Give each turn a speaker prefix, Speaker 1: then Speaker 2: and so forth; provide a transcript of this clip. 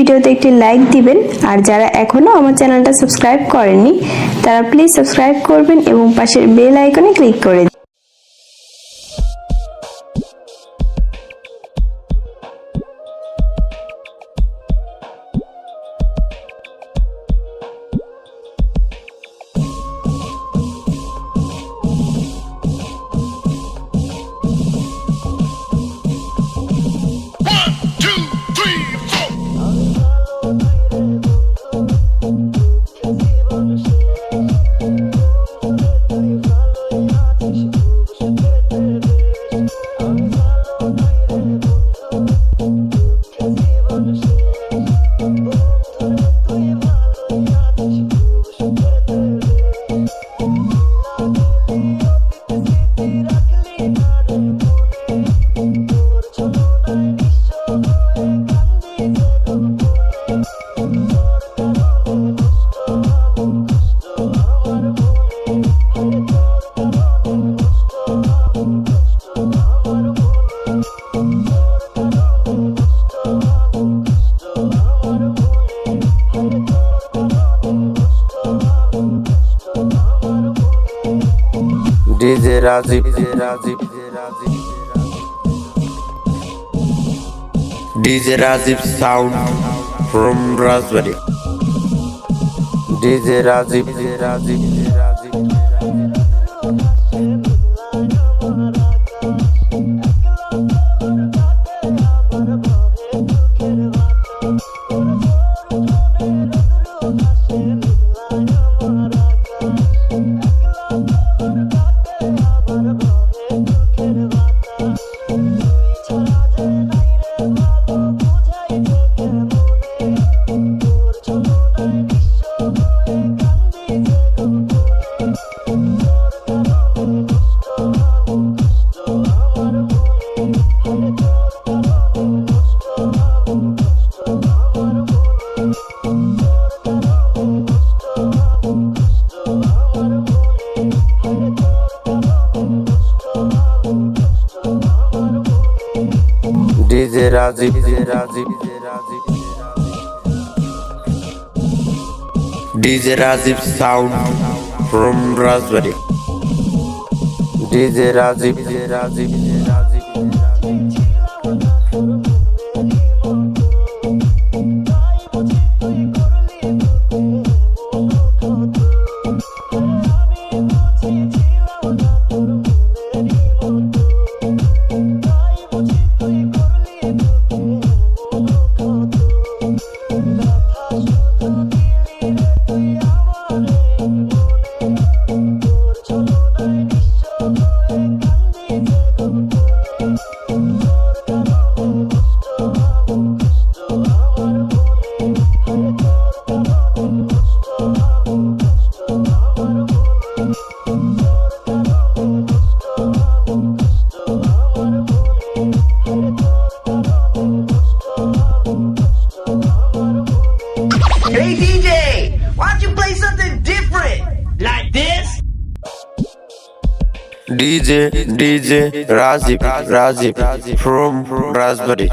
Speaker 1: ভিডিওতে একটি লাইক দিবেন। আর যারা এখনো আমার চ্যানেলটা সাবস্ক্রাইব করেননি তারা প্লিজ সাবস্ক্রাইব করবেন এবং পাশের বেল আইকনে ক্লিক করে দিন।
Speaker 2: DJ Rajiv, DJ Rajiv sound from Raspberry. DJ Rajiv. DJ Rajiv, DJ Rajiv sound from Raspberry. DJ Rajiv.
Speaker 3: Hey DJ, why don't you play something different? Like this?
Speaker 2: DJ Rajiv from Raspberry.